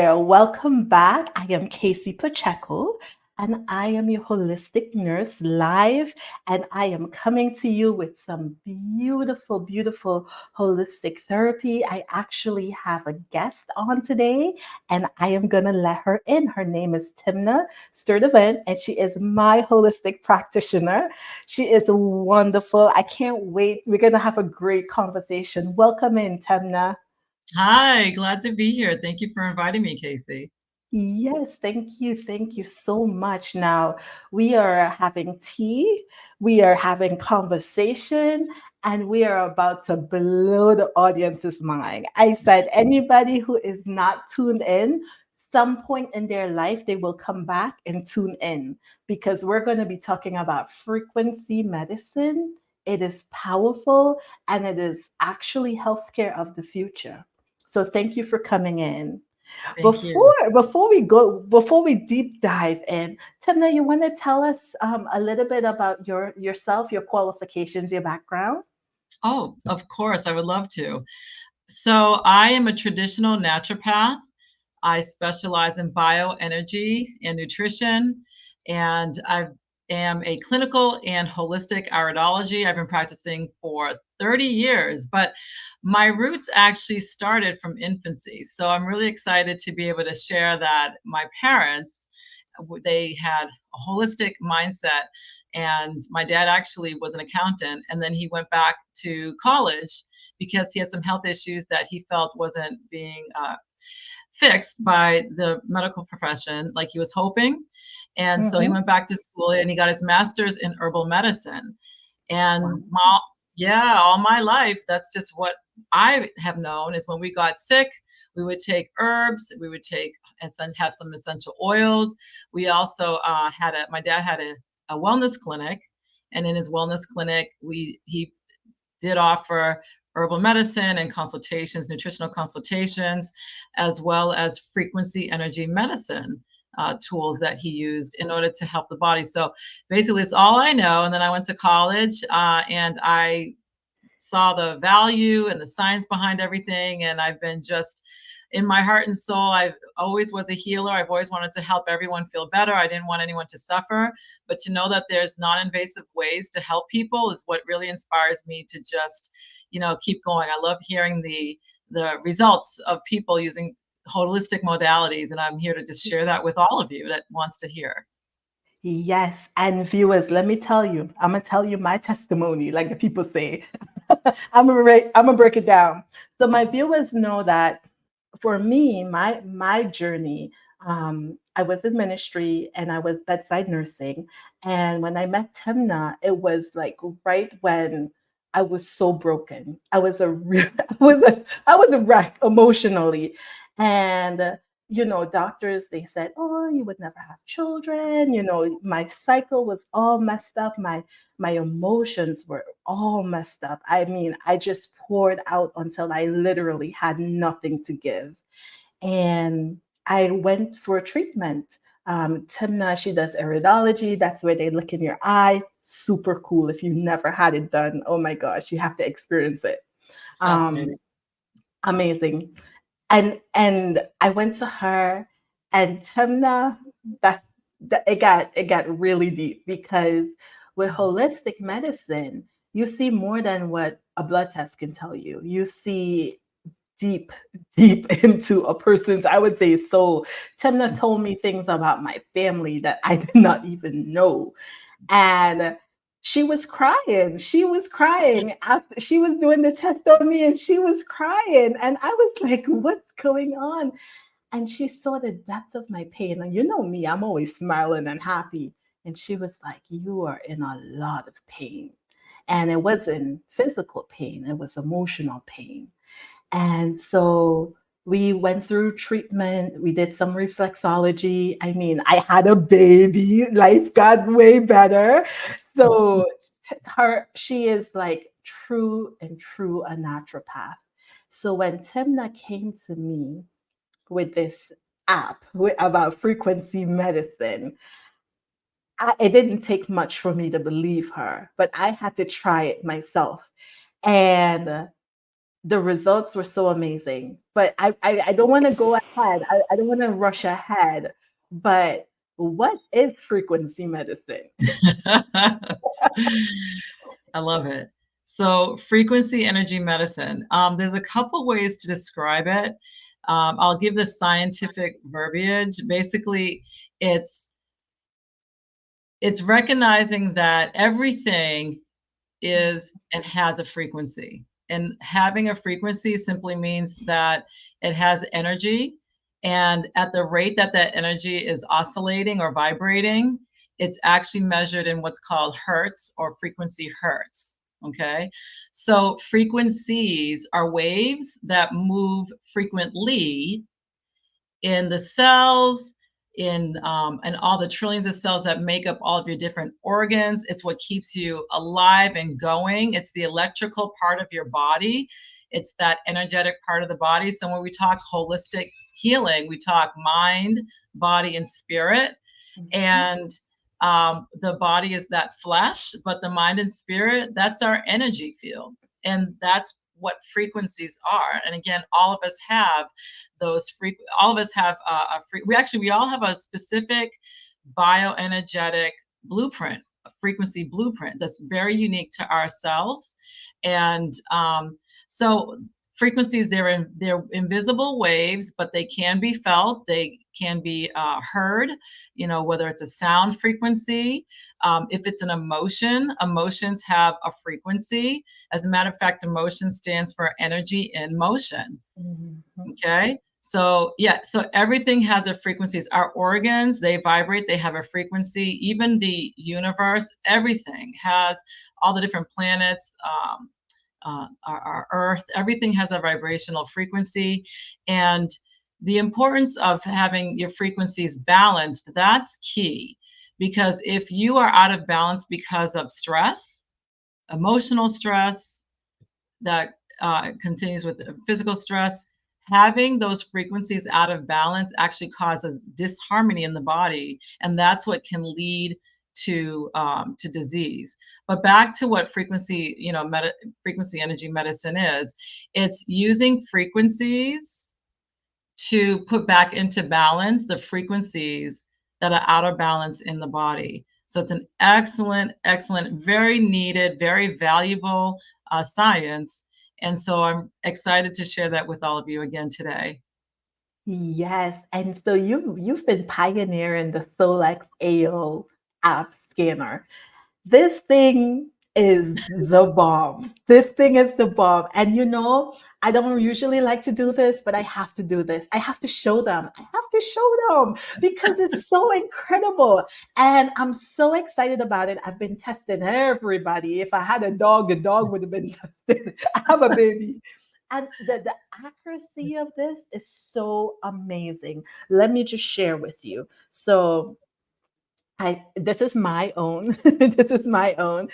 there. Welcome back. I am Casey Pacheco, and I am your holistic nurse live. And I am coming to you with some beautiful, beautiful holistic therapy. I actually have a guest on today, and I am going to let her in. Her name is Timna Sturdivant, and she is my holistic practitioner. She is wonderful. I can't wait. We're going to have a great conversation. Welcome in, Timna. Hi, glad to be here. Thank you for inviting me, Casey. Yes, thank you. Thank you so much. Now, we are having tea, we are having conversation, and we are about to blow the audience's mind. I said, anybody who is not tuned in, some point in their life, they will come back and tune in because we're going to be talking about frequency medicine. It is powerful and it is actually healthcare of the future. So, thank you for coming in. Thank you. Before we deep dive in, Timna, you want to tell us a little bit about yourself, your qualifications, your background? Oh, of course, I would love to. So, I am a traditional naturopath. I specialize in bioenergy and nutrition, and I am a clinical and holistic iridology. I've been practicing for 30 years, but my roots actually started from infancy. So I'm really excited to be able to share that my parents they had a holistic mindset, and my dad actually was an accountant, and then he went back to college because he had some health issues that he felt wasn't being fixed by the medical profession like he was hoping. And so he Hmm. went back to school and he got his master's in herbal medicine. Wow. And yeah, all my life, that's just what I have known is when we got sick, we would take herbs, we would take and have some essential oils. We also my dad had a wellness clinic, and in his wellness clinic, he did offer herbal medicine and consultations, nutritional consultations, as well as frequency energy medicine tools that he used in order to help the body. So basically, it's all I know. And then I went to college and I saw the value and the science behind everything. And I've been just in my heart and soul, I've always was a healer. I've always wanted to help everyone feel better. I didn't want anyone to suffer, but to know that there's non-invasive ways to help people is what really inspires me to just, keep going. I love hearing the results of people using holistic modalities, and I'm here to just share that with all of you that wants to hear. Yes, and viewers, let me tell you, I'm gonna tell you my testimony, like the people say. I'm gonna break it down. So my viewers know that for me, my journey, I was in ministry and I was bedside nursing. And when I met Timna, it was like right when I was so broken. I was a real, I was a wreck emotionally. And doctors, they said, oh, you would never have children. My cycle was all messed up. My emotions were all messed up. I mean, I just poured out until I literally had nothing to give. And I went for a treatment. Timna, she does iridology. That's where they look in your eye. Super cool. If you never had it done, oh my gosh, you have to experience it. It's fascinating. Um, Amazing. And I went to her, and Timna, that it got really deep because with holistic medicine, you see more than what a blood test can tell you. You see deep, deep into a person's, I would say, soul. Timna told me things about my family that I did not even know. And she was crying. She was crying after she was doing the test on me, and she was crying. And I was like, what's going on? And she saw the depth of my pain. And you know me, I'm always smiling and happy. And she was like, you are in a lot of pain. And it wasn't physical pain, it was emotional pain. And so we went through treatment. We did some reflexology. I mean, I had a baby. Life got way better. So she is like true and true a naturopath. So when Timna came to me with this app about frequency medicine, it didn't take much for me to believe her, but I had to try it myself. And the results were so amazing. But I don't want to go ahead. I don't want to rush ahead. But what is frequency medicine? I love it. So, frequency energy medicine. There's a couple ways to describe it. I'll give the scientific verbiage. Basically, it's it's recognizing that everything is and has a frequency. And having a frequency simply means that it has energy. And at the rate that that energy is oscillating or vibrating, it's actually measured in what's called hertz or frequency hertz. Okay. So frequencies are waves that move frequently in the cells, in and all the trillions of cells that make up all of your different organs. It's what keeps you alive and going. It's the electrical part of your body. It's that energetic part of the body. So when we talk holistic healing, we talk mind, body, and spirit. Mhm. And the body is that flesh, but the mind and spirit, that's our energy field. And that's what frequencies are. And again, all of us have all of us have we all have a specific bioenergetic blueprint, a frequency blueprint that's very unique to ourselves. And so frequencies, they're invisible waves, but they can be felt, they can be heard, whether it's a sound frequency, if it's an emotion, emotions have a frequency. As a matter of fact, emotion stands for energy in motion. Mhm. Okay. So yeah, so everything has a frequencies. Our organs, they vibrate, they have a frequency. Even the universe, everything has all the different planets, our Earth, everything has a vibrational frequency. And the importance of having your frequencies balanced, that's key. Because if you are out of balance because of stress, emotional stress, that continues with physical stress, having those frequencies out of balance actually causes disharmony in the body, and that's what can lead to disease. But back to what frequency, frequency energy medicine is, it's using frequencies to put back into balance the frequencies that are out of balance in the body. So it's an excellent, excellent, very needed, very valuable science. And so I'm excited to share that with all of you again today. Yes, and so you've been pioneering the Solex AO app scanner. This thing is the bomb. This thing is the bomb. And I don't usually like to do this, but I have to do this. I have to show them. I have to show them because it's so incredible. And I'm so excited about it. I've been testing everybody. If I had a dog would have been tested. I have a baby. And the accuracy of this is so amazing. Let me just share with you. So I this is my own. This is my own.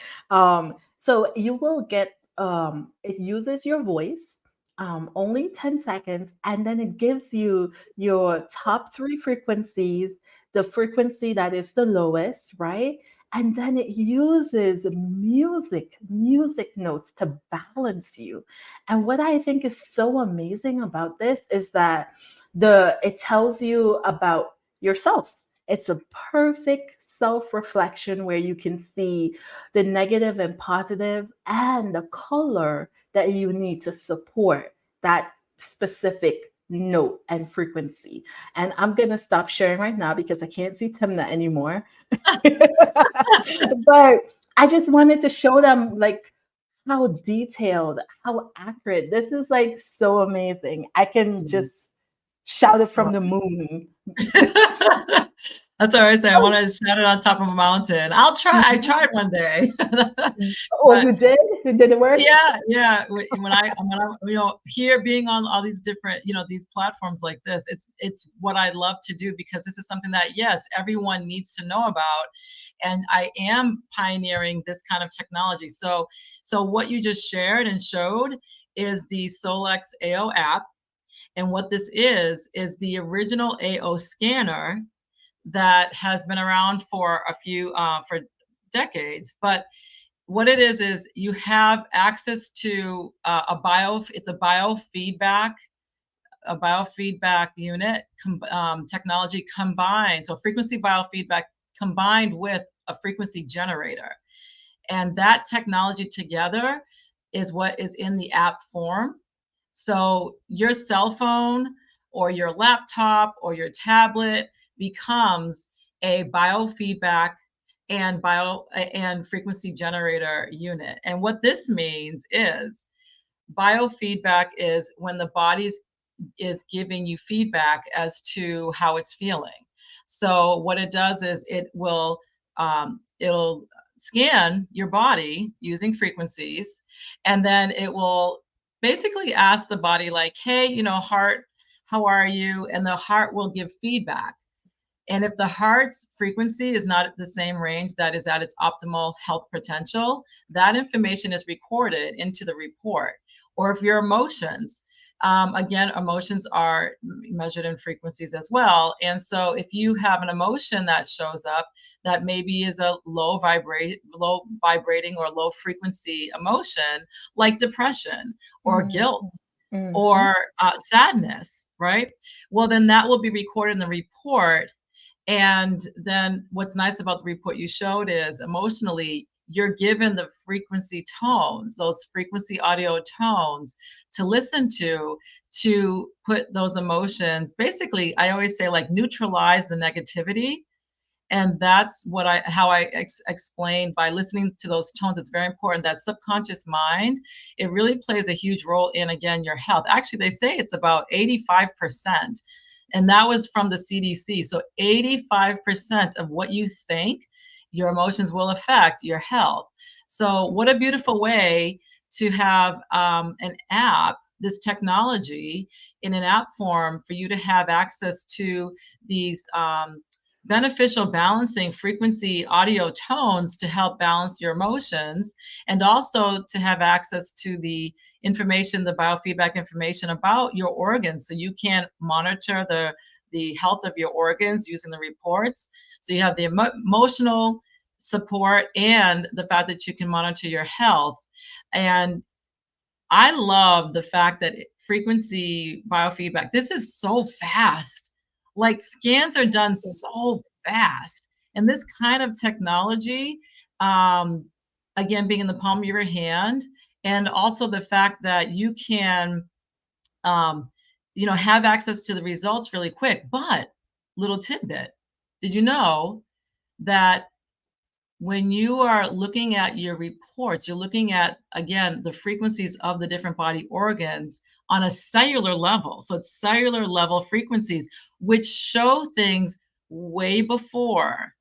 So you will get it uses your voice, only 10 seconds, and then it gives you your top three frequencies, the frequency that is the lowest, right? And then it uses music notes to balance you. And what I think is so amazing about this is that it tells you about yourself. It's a perfect self reflection where you can see the negative and positive and the color that you need to support that specific note and frequency. And I'm going to stop sharing right now because I can't see Timna anymore. But I just wanted to show them like how detailed, how accurate. This is like so amazing. I can Mhm. just shout it from the moon. That's all right. So I want to shout it on top of a mountain. I'll try. I tried one day, Oh, but you did? Did it work? yeah, yeah. When I here being on all these different, these platforms like this, it's what I love to do because this is something that yes, everyone needs to know about, and I am pioneering this kind of technology. So what you just shared and showed is the Solex AO app, and what this is the original AO scanner that has been around for for decades, but what it is you have access to it's a biofeedback unit technology combined. So frequency biofeedback combined with a frequency generator. And that technology together is what is in the app form. So your cell phone or your laptop or your tablet becomes a biofeedback and frequency generator unit. And what this means is biofeedback is when the body is giving you feedback as to how it's feeling. So what it does is it'll scan your body using frequencies, and then it will basically ask the body like, hey, heart, how are you? And the heart will give feedback. And if the heart's frequency is not at the same range that is at its optimal health potential, that information is recorded into the report. Or if your emotions, again, emotions are measured in frequencies as well. And so if you have an emotion that shows up that maybe is a low vibrating or low frequency emotion, like depression or Mhm, guilt mhm, or sadness, right? Well, then that will be recorded in the report. And then what's nice about the report you showed is emotionally, you're given the frequency tones, those frequency audio tones to listen to put those emotions. Basically, I always say like neutralize the negativity. And that's how I explain by listening to those tones. It's very important. That subconscious mind, it really plays a huge role in, again, your health. Actually, they say it's about 85%. And that was from the CDC. So 85% of what you think, your emotions will affect your health. So what a beautiful way to have an app, this technology in an app form for you to have access to these beneficial balancing frequency audio tones to help balance your emotions, and also to have access to the information, the biofeedback information about your organs, so you can monitor the health of your organs using the reports. So you have the emotional support and the fact that you can monitor your health. And I love the fact that frequency biofeedback, this is so fast. Like scans are done so fast. And this kind of technology, um, again, being in the palm of your hand, and also the fact that you can, um, have access to the results really quick. But little tidbit, did you know that when you are looking at your reports, you're looking at, again, the frequencies of the different body organs on a cellular level. So it's cellular level frequencies, which show things way before,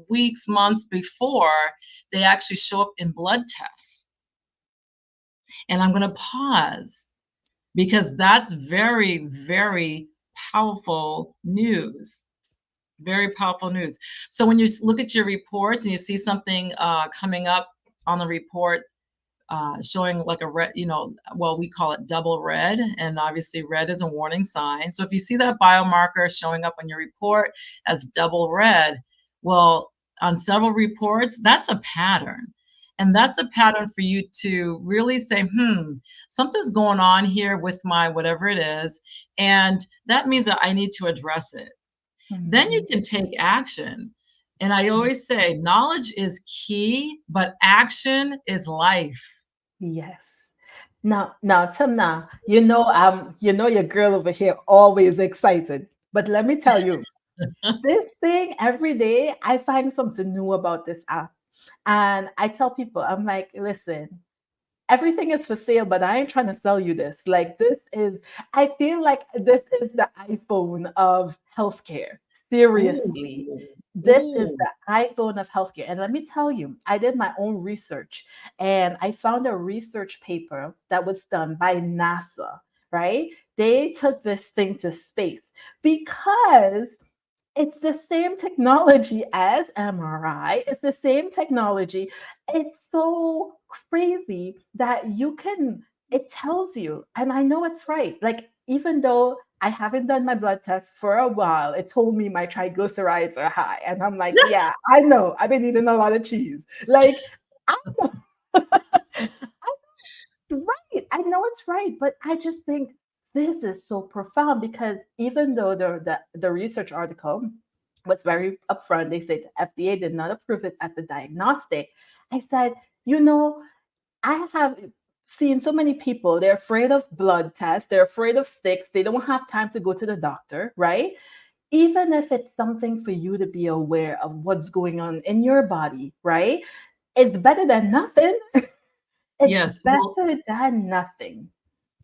weeks, months before they actually show up in blood tests. And I'm going to pause because that's very, very powerful news. Very powerful news. So when you look at your reports and you see something coming up on the report showing like a red, well, we call it double red, and obviously red is a warning sign. So if you see that biomarker showing up on your report as double red, well, on several reports, that's a pattern. And that's a pattern for you to really say, something's going on here with my whatever it is. And that means that I need to address it. Then you mhm. can take action. And I always say knowledge is key, but action is life. Yes. Now, Timna, your girl over here always excited. But let me tell you, this thing every day, I find something new about this app. And I tell people, I'm like, listen, everything is for sale, but I ain't trying to sell you this. Like I feel like this is the iPhone of healthcare. Ooh, Seriously. This is ooh. the iPhone of healthcare. And let me tell you, I did my own research and I found a research paper that was done by NASA, right? They took this thing to space because it's the same technology as MRI. It's the same technology. It's so crazy that it tells you, and I know it's right. Like, even though I haven't done my blood test for a while. It told me my triglycerides are high. And I'm like, yeah, I know. I've been eating a lot of cheese. Like, I know. Right. I know it's right, but I just think this is so profound because even though the research article was very upfront, they said the FDA did not approve it as a diagnostic. I said, you know, I have seen so many people, they're afraid of blood tests, they're afraid of sticks, they don't have time to go to the doctor, right? Even if it's something for you to be aware of what's going on in your body, right? It's better than nothing. It's Yes. Well, better than nothing.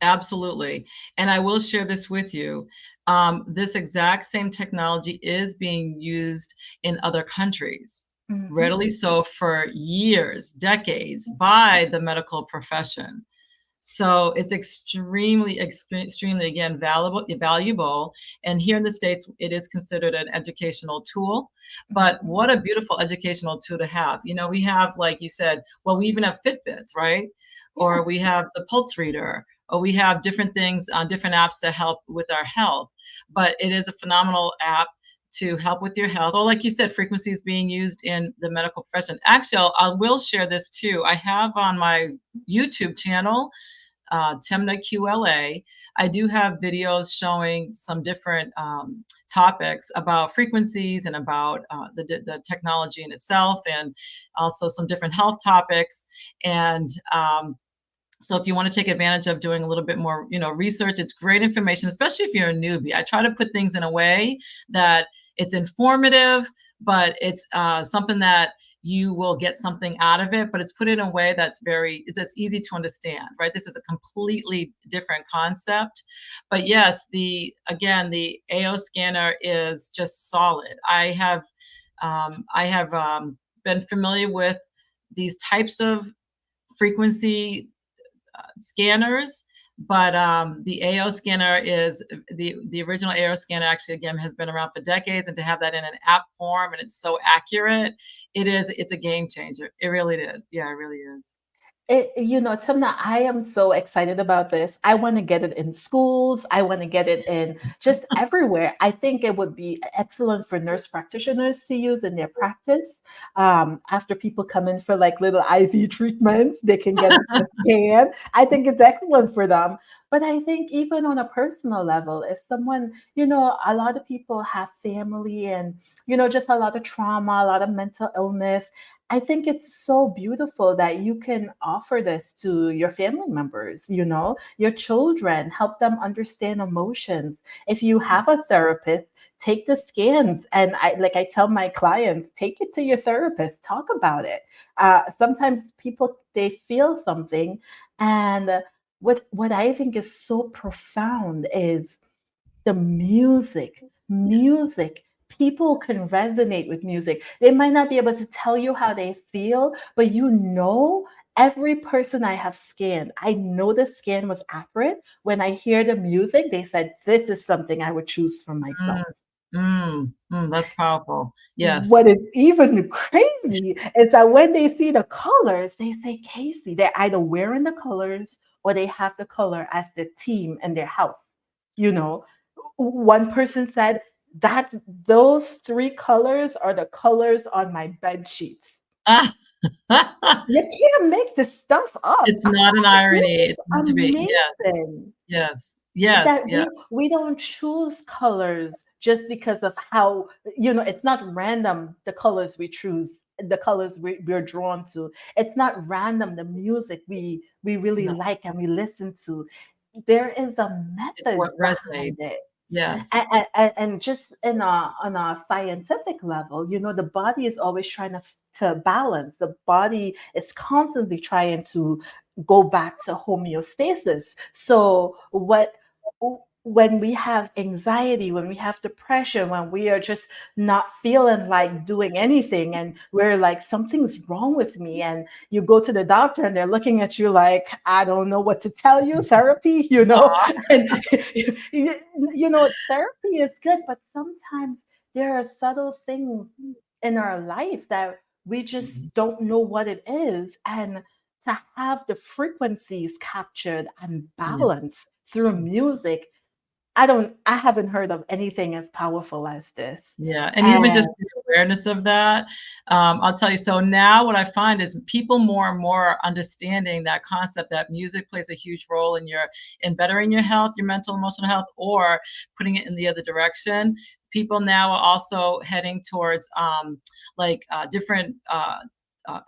absolutely. And I will share this with you. This exact same technology is being used in other countries, Mhm. readily so for years, decades, by the medical profession. So it's extremely, again, valuable. And here in the States, it is considered an educational tool. But Mhm. what a beautiful educational tool to have. You know, we have, like you said, well, we even have Fitbits, right? Yeah. Or we have the pulse reader, or we have different things on different apps to help with our health. But it is a phenomenal app to help with your health. Or, like you said, frequencies being used in the medical profession. Actually, I will share this too. I have on my YouTube channel, Temna QLA. I do have videos showing some different topics about frequencies and about the technology in itself, and also some different health topics. And so if you want to take advantage of doing a little bit more, research, it's great information, especially if you're a newbie. I try to put things in a way that it's informative, but it's something that you will get something out of it, but it's put in a way that's easy to understand, right? This is a completely different concept. But yes, the AO scanner is just solid. I have been familiar with these types of frequency scanners, but the AO scanner is the original AO scanner. Actually, again, has been around for decades, and to have that in an app form and it's so accurate, it's a game changer. It really is. Yeah, it really is. Timna, I am so excited about this. I want to get it in schools. I want to get it in just everywhere. I think it would be excellent for nurse practitioners to use in their practice. After people come in for like little IV treatments, they can get a scan. I think it's excellent for them. But I think even on a personal level, if someone, a lot of people have family and, just a lot of trauma, a lot of mental illness. I think it's so beautiful that you can offer this to your family members, your children, help them understand emotions. If you have a therapist, take the scans. And I tell my clients, take it to your therapist, talk about it. Sometimes people, they feel something. And what I think is so profound is the music. Yes. Music. People can resonate with music. They might not be able to tell you how they feel, but every person I have scanned, I know the scan was accurate. When I hear the music, they said, this is something I would choose for Mm, myself. that's powerful. Yes. What is even crazy is that when they see the colors, they say, Casey, they're either wearing the colors or they have the color as the theme in their house. You know, one person said that those three colors are the colors on my bed sheets. Ah, You can't make this stuff up. it's not an This irony. is It's meant to be. Yes, amazing yes, yes, that yes. we don't choose colors just because of how, it's not random the colors we choose, the colors we're drawn to. It's not random the music we really No, like and we listen to. There is a it's method what behind resonates. it. Yes. And just on a scientific level, the body is always trying to balance. The body is constantly trying to go back to homeostasis. So when we have anxiety, when we have depression, when we are just not feeling like doing anything, and we're like, something's wrong with me, and you go to the doctor and they're looking at you like, I don't know what to tell you, therapy, Aw. and therapy is good, but sometimes there are subtle things in our life that we just Mhm. don't know what it is. And to have the frequencies captured and Yeah. balanced through music, I haven't heard of anything as powerful as this. Yeah, and even And just the awareness of that, I'll tell you, so now what I find is people more and more are understanding that concept that music plays a huge role in bettering your health, your mental, emotional health, or putting it in the other direction. People now are also heading towards, different,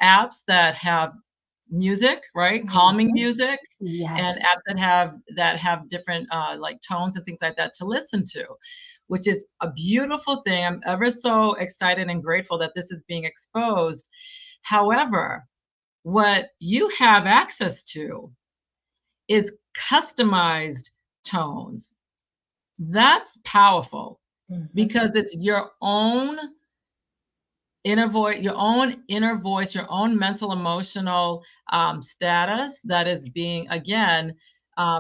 apps that have music, right? Calming Mhm. music, and Yes. apps that have different, like, tones and things like that to listen to, which is a beautiful thing. I'm ever so excited and grateful that this is being exposed. However, what you have access to is customized tones. That's powerful Mhm. because it's your own inner voice, your own mental, emotional status that is being again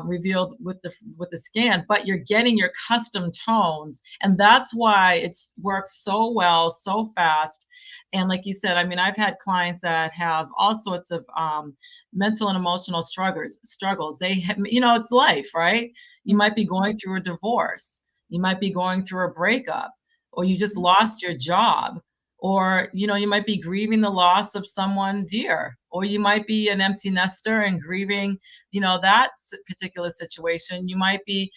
revealed with the scan. But you're getting your custom tones, and that's why it's works so well, so fast. And like you said, I mean, I've had clients that have all sorts of mental and emotional struggles. It's life, right? You might be Mhm. going through a divorce, you might be going through a breakup, or you just Mhm. lost your job, or you might be grieving the loss of someone dear, or you might be an empty nester and grieving particular situation. You might be,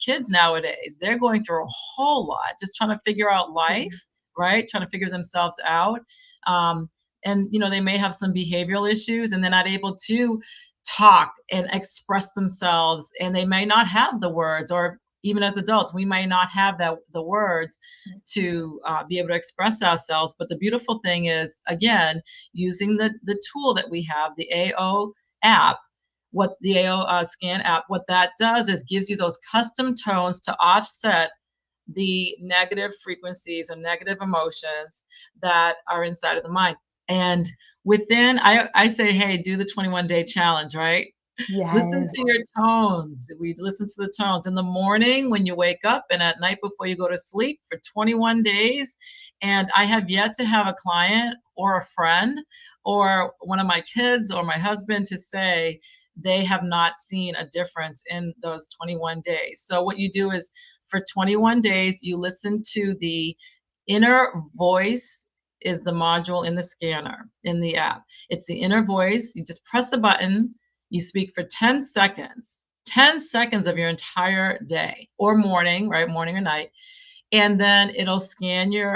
kids nowadays, they're going through a whole lot just trying to figure out Mhm. life, right? Trying to figure themselves out. um, and they may have some behavioral issues and they're not able to talk and express themselves, and they may not have the words, or even as adults we may not have the words to be able to express ourselves. But the beautiful thing is, again, using the tool that we have, the AO app, what the AO scan app, what that does is gives you those custom tones to offset the negative frequencies or negative emotions that are inside of the mind. And within, I say, hey, do the 21-day challenge, right? Listen Yes. to your tones. We listen to the tones in the morning when you wake up and at night before you go to sleep for 21 days. And I have yet to have a client or a friend or one of my kids or my husband to say they have not seen a difference in those 21 days. So, what you do is for 21 days, you listen to the inner voice, is the module in the scanner, in the app. It's the inner voice. You just press a button, you speak for 10 seconds, 10 seconds of your entire day or morning, right? Morning or night. And then it'll scan you.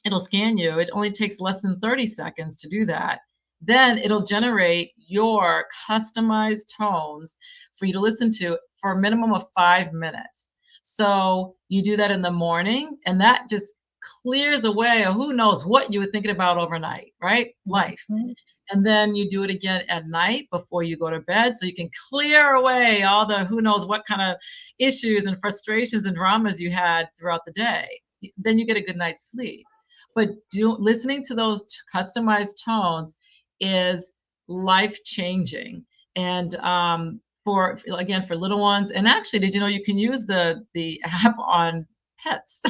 It only takes less than 30 seconds to do that. Then it'll generate your customized tones for you to listen to for a minimum of 5 minutes. So you do that in the morning, and that just clears away who knows what you were thinking about overnight, right? Life. Mhm. And then you do it again at night before you go to bed so you can clear away all the who knows what kind of issues and frustrations and dramas you had throughout the day. Then you get a good night's sleep. But listening to those customized tones is life changing. And for again, for little ones, and actually, did you know you can use the app on pets?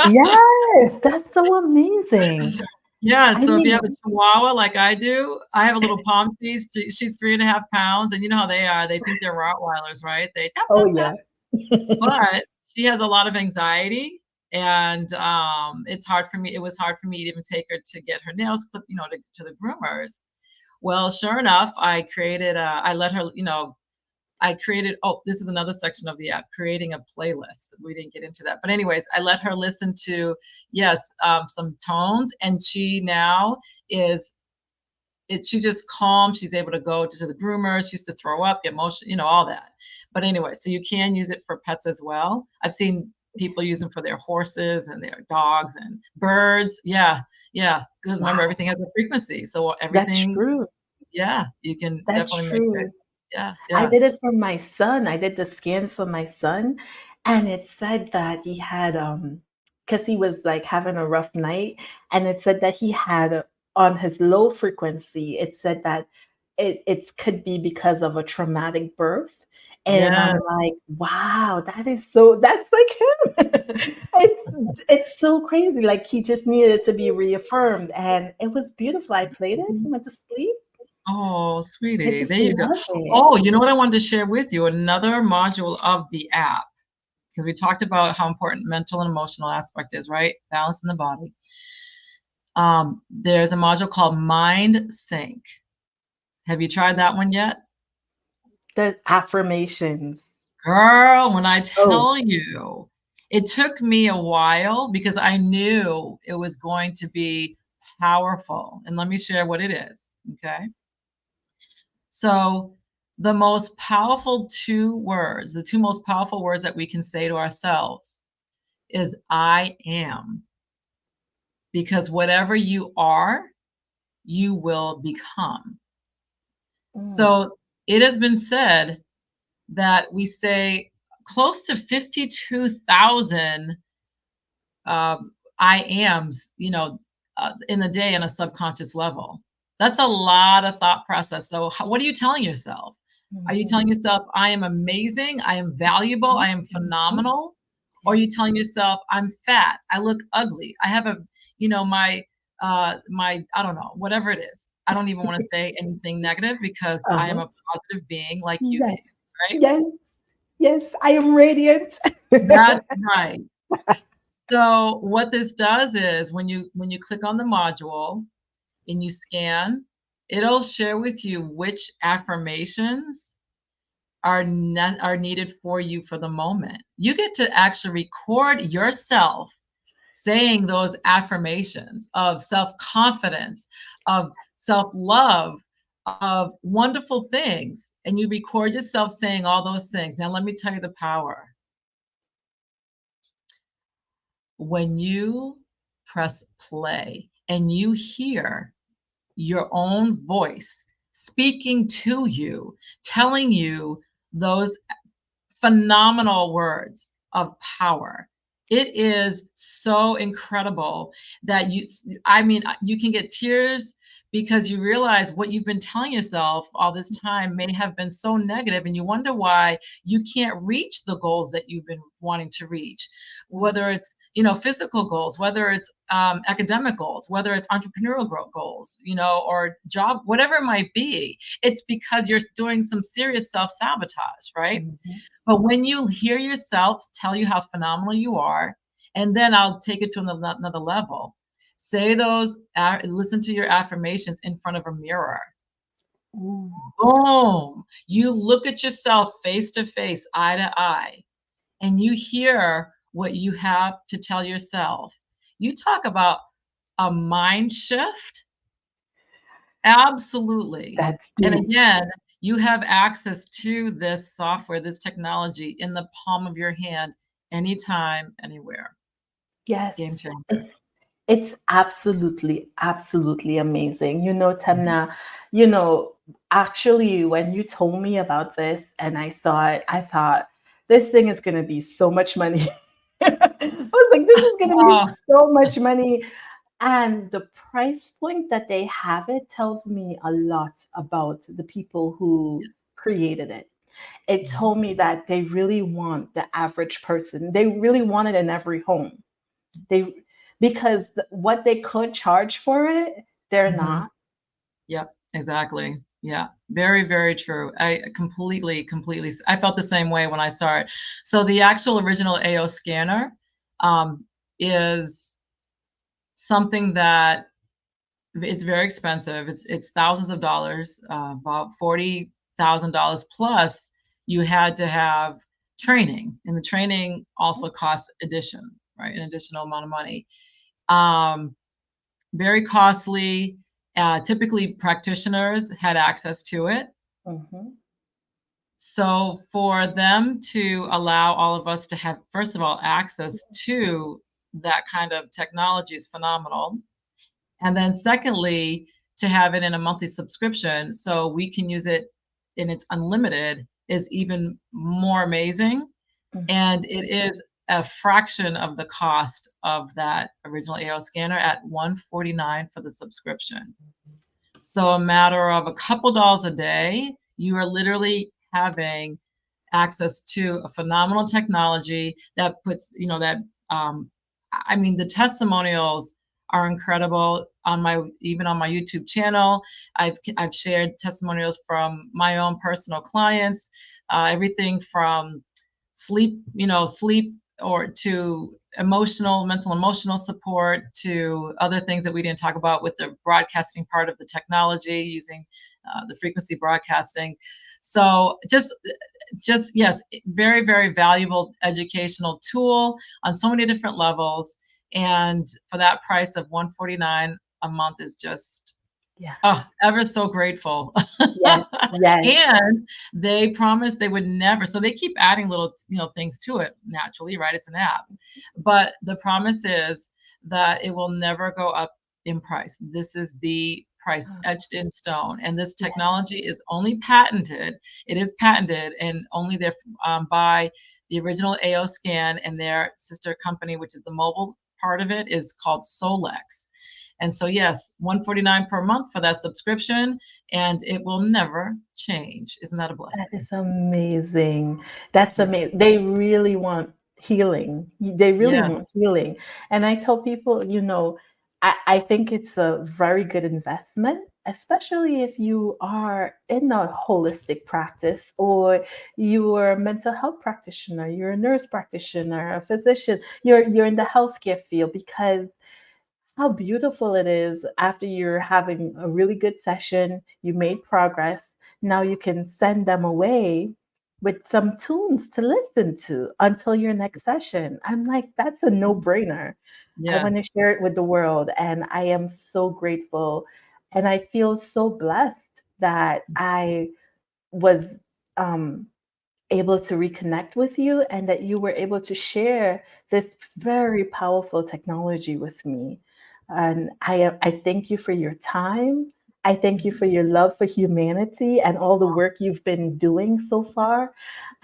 Yes, that's so amazing. Yeah, I so if you have a mean, chihuahua like I do, I have a little Pomfrey. She's 3.5 pounds, and you know how they are. They think they're Rottweilers, right? They tap oh tap tap. yeah. But she has a lot of anxiety, and it was hard for me to even take her to get her nails clipped, to the groomers. Well, sure enough, I let her, I created, oh, this is another section of the app, creating a playlist. We didn't get into that. But anyways, I let her listen to, yes, some tones, and she now is she's just calm. She's able to go to the groomers. She used to throw up, get motion, all that. But anyway, so you can use it for pets as well. I've seen people use them for their horses and their dogs and birds. Yeah, yeah. Because remember, Wow, everything has a frequency. So that's everything, true. yeah, you can That's definitely make it. true. Yeah, I yeah, did it for my son. I did the scan for my son, and it said that he had, because he was, like, having a rough night, and it said that he had, on his low frequency, it said that it could be because of a traumatic birth, and I'm yeah. like, "Wow, that's like him." It's so crazy, like, he just needed to be reaffirmed, and it was beautiful. I played it, he went to sleep. Oh, I sweetie, just there you go. love it. Oh, you know what I wanted to share with you? Another module of the app. because we talked about how important mental and emotional aspect is, right? Balance in the body. There's a module called Mind Sync. Have you tried that one yet? The affirmations. Girl, when I Oh, tell you, it took me a while because I knew it was going to be powerful. And let me share what it is. Okay. So, the most powerful two words, the two most powerful words that we can say to ourselves is I am. Because whatever you are, you will become. mm, So, it has been said that we say close to 52,000 I ams, in a day on a subconscious level. That's a lot of thought process. So, what are you telling yourself? Are you mhm, telling yourself, I am amazing, I am valuable, I am mhm. phenomenal? Or are you Yes. telling yourself, I'm fat, I look ugly, I have I don't know, whatever it is. I don't even want to say anything negative because I am Uh-huh. a positive being like you, Yes. Casey, right? Yes. Yes. I am radiant. That's right. So what this does is when you click on the module and you scan, it'll share with you which affirmations are needed for you for the moment. You get to actually record yourself saying those affirmations of self-confidence, of self-love, of wonderful things, and you record yourself saying all those things. Now let me tell you the power. When you press play and you hear your own voice speaking to you, telling you those phenomenal words of power. It is so incredible that you can get tears because you realize what you've been telling yourself all this time may have been so negative, and you wonder why you can't reach the goals that you've been wanting to reach, whether Mhm, it's physical goals, whether it's academic goals, whether it's entrepreneurial goals, or job, whatever it might be. It's because you're doing some serious self-sabotage, right? mhm. But when you hear yourself tell you how phenomenal you are, and then I'll take it to another level. Say listen to your affirmations in front of a mirror. Ooh, Boom. You look at yourself face to face, eye to eye, and you hear what you have to tell yourself. You talk about a mind shift. Absolutely. that's And deep. again, you have access to this software, this technology in the palm of your hand anytime, anywhere. Game Yes. changer. It's absolutely, absolutely amazing. Mhm. Temna, you know, actually, when you told me about this and I saw it, I thought, this thing is going to be so much money. I was like, this is going to be Oh, so much money. And the price point that they have it tells me a lot about the people who yes. created it. It Mhm. told me that they really want the average person, they really want it in every home. They because what they could charge for it, they're Mhm. not. Yep, exactly. Yeah, very, very true. I completely, I felt the same way when I saw it. So the actual original AO scanner um, is something that it's very expensive. It's thousands of dollars, about $40,000 plus. You had to have training, and the training also costs right? An additional amount of money. Um, Very costly. Typically, practitioners had access to it. Mhm, So for them to allow all of us to have, first of all, access to that kind of technology is phenomenal. And then secondly, to have it in a monthly subscription so we can use it and it's unlimited is even more amazing. mhm, And it is a fraction of the cost of that original AO scanner at $149 for the subscription. So a matter of a couple dollars a day, you are literally having access to a phenomenal technology that puts, the testimonials are incredible on my YouTube channel. I've shared testimonials from my own personal clients, everything from sleep, sleep, or to mental emotional support, to other things that we didn't talk about with the broadcasting part of the technology using the frequency broadcasting. So just yes, very, very valuable educational tool on so many different levels. And for that price of 149 a month is just, Yeah. oh, ever so grateful. Yes. Yes. And they promised they would never, so they keep adding little, things to it naturally, right? It's an app. But the promise is that it will never go up in price. This is the price Oh, etched in stone. And this yeah. technology is only patented. It is patented and only there by the original AO Scan, and their sister company, which is the mobile part of it, is called Solex. And so, yes, 149 per month for that subscription, and it will never change. Isn't that a That blessing? is amazing. That's Yeah. amazing. They really want healing. They really Yeah. want healing. And I tell people, I think it's a very good investment, especially if you are in a holistic practice or you're a mental health practitioner, you're a nurse practitioner, a physician, you're in the healthcare field, because how beautiful it is after you're having a really good session, you made progress. Now you can send them away with some tunes to listen to until your next session. I'm like, that's a no-brainer. I want to Yes. share it with the world, and I am so grateful. And I feel so blessed that I was um, able to reconnect with you and that you were able to share this very powerful technology with me. And I thank you for your time. I thank you for your love for humanity and all the work you've been doing so far.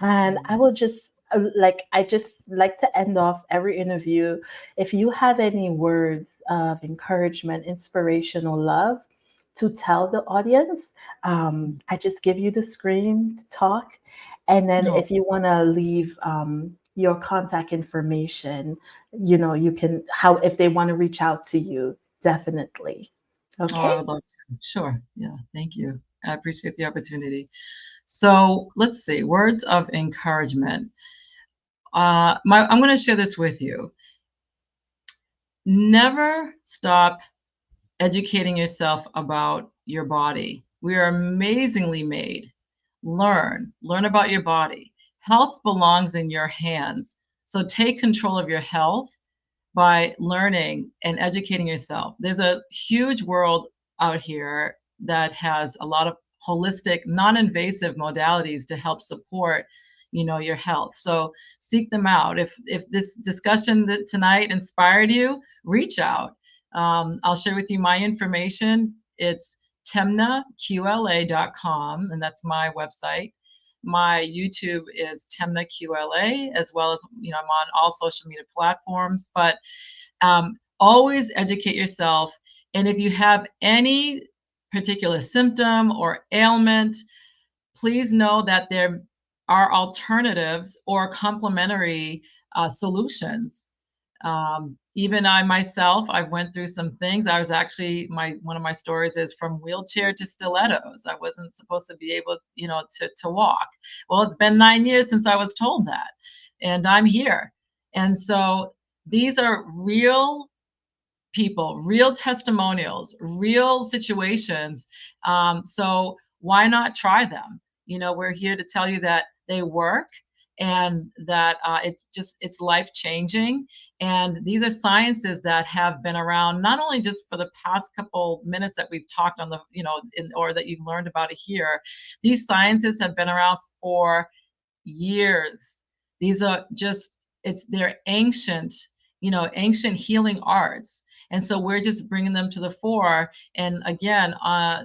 And I will just I just like to end off every interview. If you have any words of encouragement, inspirational love to tell the audience, I just give you the screen to talk. And then No. if you want to leave your contact information, you can, how, if they want to reach out to you, definitely. Oh, I Okay. would love to. Sure. Yeah. Thank you. I appreciate the opportunity. So let's see. Words of encouragement. I'm going to share this with you. Never stop educating yourself about your body. We are amazingly made. Learn about your body. Health belongs in your hands. So take control of your health by learning and educating yourself. There's a huge world out here that has a lot of holistic, non-invasive modalities to help support, your health. So seek them out. If this discussion tonight inspired you, reach out. I'll share with you my information. It's temnaqla.com, and that's my website. My YouTube is TemnaQLA, as well as, I'm on all social media platforms. But always educate yourself. And if you have any particular symptom or ailment, please know that there are alternatives or complementary solutions. Even I myself, I went through some things. I was actually, one of my stories is from wheelchair to stilettos. I wasn't supposed to be able, to walk. Well, it's been 9 years since I was told that, and I'm here. And so these are real people, real testimonials, real situations. So why not try them? We're here to tell you that they work, and that it's life changing. And these are sciences that have been around not only just for the past couple minutes that we've talked on the, or that you've learned about it here. These sciences have been around for years. These are just, they're ancient, ancient healing arts. And so we're just bringing them to the fore. And again,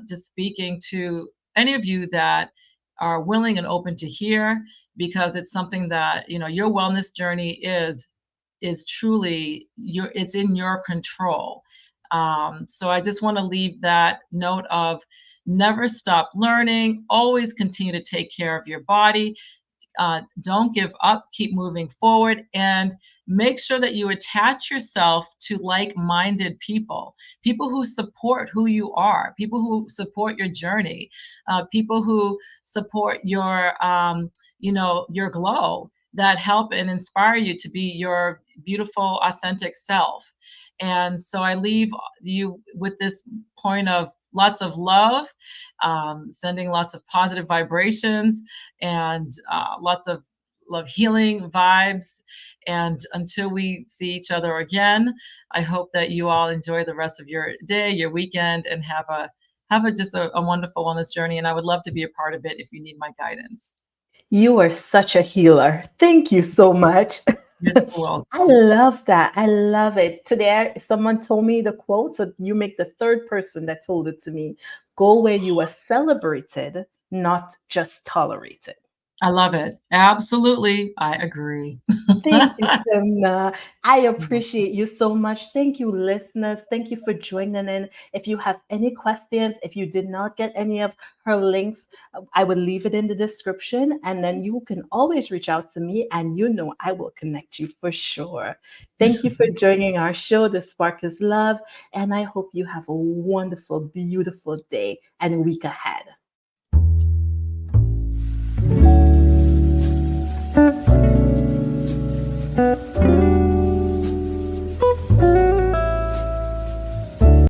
just speaking to any of you that are willing and open to hear, because it's something that, your wellness journey is truly it's in your control. So I just want to leave that note of never stop learning, always continue to take care of your body. Don't give up, keep moving forward, and make sure that you attach yourself to like-minded people, people who support who you are, people who support your journey, people who support your, your glow. that help and inspire you to be your beautiful, authentic self. And so I leave you with this point of lots of love, sending lots of positive vibrations, and lots of love healing vibes. And until we see each other again, I hope that you all enjoy the rest of your day, your weekend, and have just a wonderful wellness journey. And I would love to be a part of it if you need my guidance. You are such a healer. Thank you so much. You're so I welcome. love that. I love it. Today, someone told me the quote, so you make the third person that told it to me. Go where you are celebrated, not just tolerated. I love it. Absolutely. I agree. Thank you, Timna. I appreciate you so much. Thank you, listeners. Thank you for joining in. If you have any questions, if you did not get any of her links, I will leave it in the description. And then you can always reach out to me, and you know I will connect you for sure. Thank you for joining our show, The Spark is Love. And I hope you have a wonderful, beautiful day and week ahead.